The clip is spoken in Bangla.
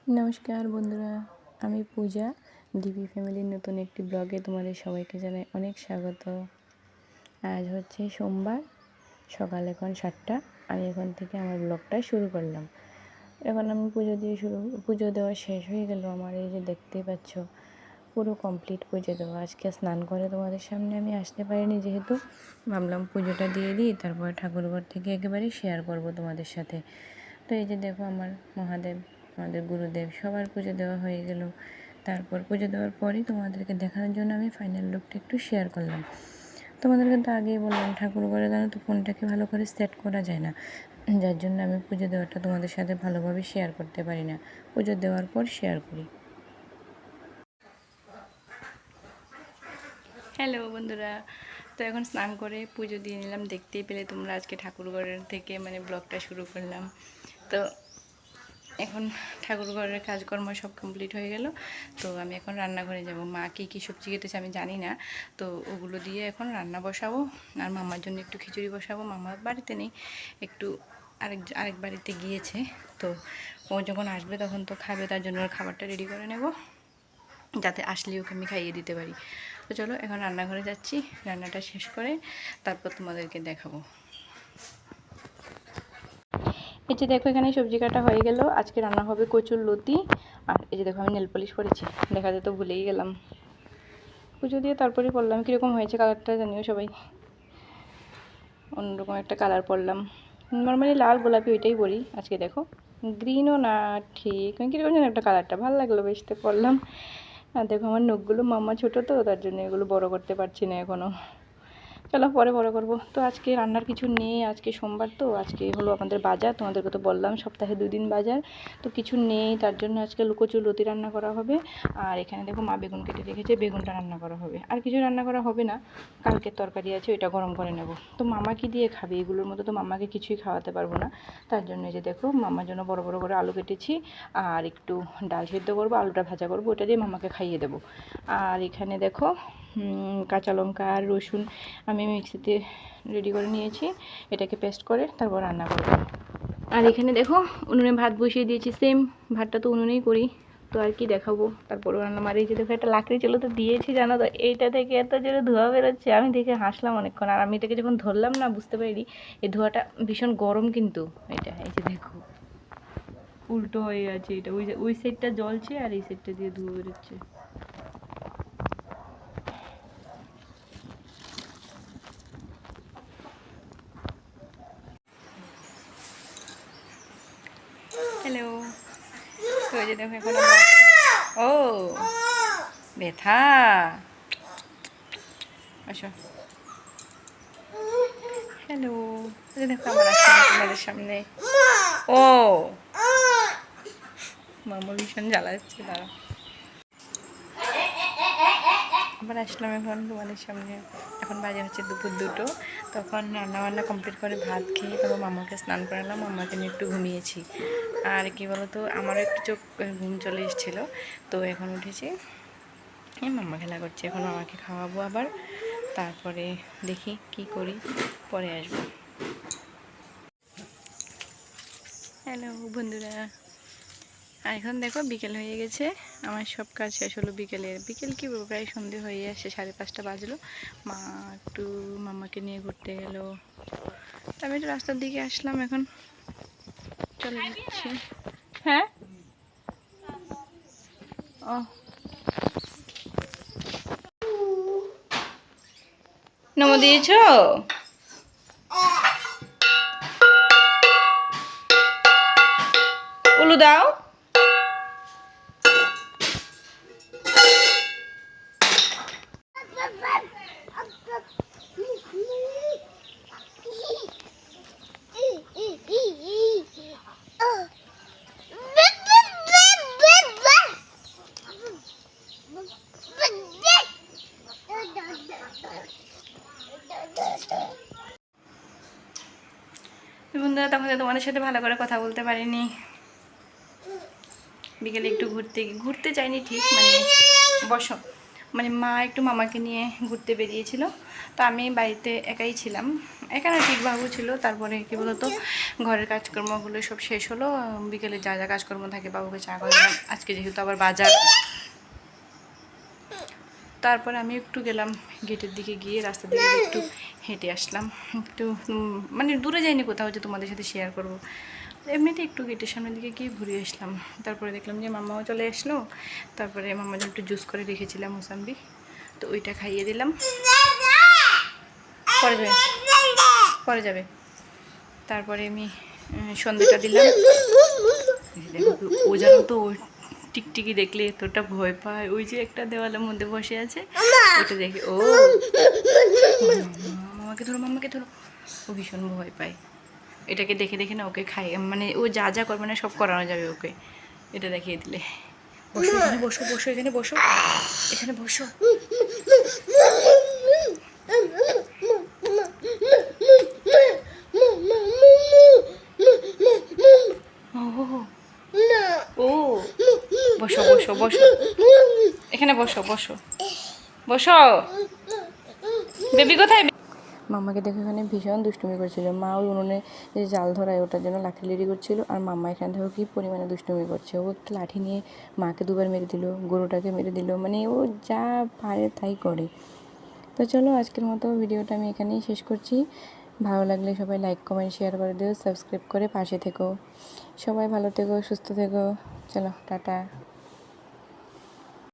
নমস্কার বন্ধুরা, আমি পূজা। ডিবি ফ্যামিলির নতুন একটি ব্লগে তোমাদের সবাইকে জানাই অনেক স্বাগত। আজ হচ্ছে সোমবার, সকাল এখন 7টা। আমি এখন থেকে আমার ব্লগটা শুরু করলাম। এখন আমি পুজো দেওয়া শেষ হয়ে গেল আমার। এই যে দেখতেই পাচ্ছ, পুরো কমপ্লিট পুজো দেওয়া। আজকে স্নান করে তোমাদের সামনে আমি আসতে পারিনি, যেহেতু ভাবলাম পুজোটা দিয়ে দিই, তারপরে ঠাকুরঘর থেকে একেবারে শেয়ার করব তোমাদের সাথে। তো এই যে দেখো, আমার মহাদেব, আমাদের গুরুদেব, সবার পুজো দেওয়া হয়ে গেল। তারপর পুজো দেওয়ার পরই তোমাদেরকে দেখানোর জন্য আমি ফাইনাল লুকটা একটু শেয়ার করলাম। তোমাদেরকে তো আগেই বললাম, ঠাকুরঘরে জানো তো ফোনটাকে ভালো করে সেট করা যায় না, যার জন্য আমি পুজো দেওয়াটা তোমাদের সাথে ভালোভাবে শেয়ার করতে পারি না। পুজো দেওয়ার পর শেয়ার করি। হ্যালো বন্ধুরা, তো এখন স্নান করে পুজো দিয়ে নিলাম। দেখতেই পেলে তোমরা, আজকে ঠাকুরঘরের থেকে ব্লগটা শুরু করলাম। তো এখন ঠাকুরঘরের কাজকর্ম সব কমপ্লিট হয়ে গেল। তো আমি এখন রান্নাঘরে যাব। মা কী সবজি কেটেছে আমি জানি না, তো ওগুলো দিয়ে এখন রান্না বসাবো। আর মামার জন্য একটু খিচুড়ি বসাবো। মামা বাড়িতে নেই, একটু আরেক বাড়িতে গিয়েছে। তো ও যখন আসবে তখন তো খাবে, তার জন্য ওর খাবারটা রেডি করে নেব, যাতে আসলে ওকে আমি খাইয়ে দিতে পারি। তো চলো এখন রান্নাঘরে যাচ্ছি, রান্নাটা শেষ করে তারপর তোমাদেরকে দেখাবো। এই যে দেখো, এখানে সবজি কাটা হয়ে গেল। আজকে রান্না হবে কচুর লতি। আর এই যে দেখো, আমি নেল পলিশ করেছি, দেখাতে তো ভুলেই গেলাম। পুজো দিয়ে তারপরেই পরলাম। কীরকম হয়েছে কালারটা জানিও সবাই। অন্যরকম একটা কালার পরলাম। নর্মালি লাল গোলাপি ওইটাই পরি। আজকে দেখো গ্রিনও না, ঠিক কীরকম যেন একটা কালারটা ভালো লাগলো, বেশতে পরলাম। আর দেখো, আমার নখগুলো মাম্মা ছোটো, তো তার জন্য এগুলো বড় করতে পারছি না এখনও। চলো পরে বড় করব। তো আজকে রান্নার কিছু নেই, আজকে সোমবার, তো আজকে হলো আমাদের বাজার। তোমাদেরকে তো বললাম সপ্তাহে 2 দিন বাজার, তো কিছু নেই, তার জন্য আজকে কচুর লতি রান্না করা হবে। আর এখানে দেখো, মা বেগুন কেটে রেখেছে, বেগুনটা রান্না করা হবে। আর কিছু রান্না করা হবে না, কালকের তরকারি আছে, ওইটা গরম করে নেব। তো মামা কি দিয়ে খাবে? এগুলোর মধ্যে তো মাম্মাকে কিছুই খাওয়াতে পারবো না, তার জন্য এই যে দেখো, মামার জন্য বড় বড় করে আলু কেটেছি, আর একটু ডাল সিদ্ধ করবো, আলুটা ভাজা করবো, ওটা দিয়ে মামাকে খাইয়ে দেবো। আর এখানে দেখো, কাঁচা লঙ্কা আর রসুন আমি মিক্সিতে রেডি করে নিয়েছি, এটাকে পেস্ট করে তারপর রান্না করব। আর এখানে দেখো, উনুনে ভাত বসিয়ে দিয়েছি। সেম ভাতটা তো উনুনেই করি, তো আর কি দেখাবো। তারপরে রান্না মারি। যে দেখো, একটা লাকড়ি চলো তো দিয়েছি, জানো তো, এইটা থেকে এত জোরে ধোঁয়া বেরোচ্ছে, আমি দেখে হাসলাম অনেকক্ষণ। আর আমি এটাকে যখন ধরলাম না, বুঝতে পারি এই ধোঁয়াটা ভীষণ গরম, কিন্তু এটা এই যে দেখো উল্টো হয়ে আছে, এটা ওই সাইডটা জ্বলছে আর এই সাইডটা দিয়ে ধোঁয়া বেরোচ্ছে। হ্যালো, তো এই যে দেখো, এখন আমরা ও ব্যথা, আসো। হ্যালো, এই যে দেখো, আমার আসলাম তোমাদের সামনে। ও মামা ভীষণ জ্বালাচ্ছে, দাঁড়া। আবার আসলাম এখন তোমাদের সামনে। এখন বাজে হচ্ছে দুপুর 2টো। তখন রান্নাবান্না কমপ্লিট করে ভাত খেয়ে তারপর মামাকে স্নান করালাম, মামাকে নিয়ে একটু ঘুমিয়েছি। আর কি বলো তো, আমারও একটু চোখ ঘুম চলে এসেছিলো, তো এখন উঠেছি। মাম্মা খেলা করছে, এখন মামাকে খাওয়াবো আবার, তারপরে দেখি কি করি, পরে আসবো। হ্যালো বন্ধুরা, আর এখন দেখো বিকেল হয়ে গেছে, আমার সব কাজ শেষ হলো। বিকেল কি বলবো, প্রায় সন্ধে হয়ে আসছে, 5:30 বাজলো। মা একটু মামাকে নিয়ে ঘুরতে গেল, আমি একটু রাস্তার দিকে আসলাম, এখন চলে যাচ্ছি। হ্যাঁ, ও নমো দিয়েছ, উলু দাও। বন্ধুরা, তখন তোমাদের সাথে ভালো করে কথা বলতে পারিনি। বিকেলে একটু ঘুরতে চাইনি, ঠিক বসো মানে মা একটু মামাকে নিয়ে ঘুরতে বেরিয়েছিল, তো আমি বাড়িতে একাই ছিলাম। এখানে ঠিক বাবু ছিল, তারপরে কী বলতো ঘরের কাজকর্মগুলো সব শেষ হলো। বিকেলে যা যা কাজকর্ম থাকে বাবুকে চা করে দিলাম, আজকে যেহেতু আবার বাজার। তারপরে আমি একটু গেলাম গেটের দিকে, গিয়ে রাস্তা দিকে একটু হেঁটে আসলাম। একটু মানে দূরে যাইনি কোথাও যে তোমাদের সাথে শেয়ার করব, এমনিতে একটু গেটের সামনের দিকে গিয়ে ঘুরে আসলাম। তারপরে দেখলাম যে মামাও চলে আসলো। তারপরে মামার জন্য একটু জুস করে রেখেছিলাম মোসাম্বি, তো ওইটা খাইয়ে দিলাম। পরে যাবে, পরে যাবে। তারপরে আমি সন্ধ্যাটা দিলাম। দেখো ও জানো তো, টিকটিকি দেখলে এতটা ভয় পায়। ওই যে একটা দেওয়ালের মধ্যে বসে আছে, ওটা দেখে ও মামাকে ধরো, মামাকে ধরো। ও ভীষণ ভয় পায় এটাকে দেখে দেখে না। ওকে খাই মানে ও যা যা করবে না সব করানো যাবে ওকে এটা দেখিয়ে দিলে। বসো এখানে, বসো বসো এখানে, বসো এখানে, বসো। ও বসো বসো বসো এখানে, বসো বসো বসো। বেবি কোথায়? মাম্মাকে দেখে এখানে ভীষণ দুষ্টুমি করছিল। মা ওই উনুনে যে জাল ধরায় ওটার জন্য লাঠি লেডি করছিল, আর মাম্মা এখান থেকে কী পরিমাণে দুষ্টুমি করছে। ও একটা লাঠি নিয়ে মাকে দুবার মেরে দিল, গরুটাকে মেরে দিল, মানে ও যা পারে তাই করে। তো চলো আজকের মতো ভিডিওটা আমি এখানেই শেষ করছি। ভালো লাগলে সবাই লাইক কমেন্ট শেয়ার করে দিও, সাবস্ক্রাইব করে পাশে থেকো। সবাই ভালো থেকো, সুস্থ থেকো। চলো টাটা।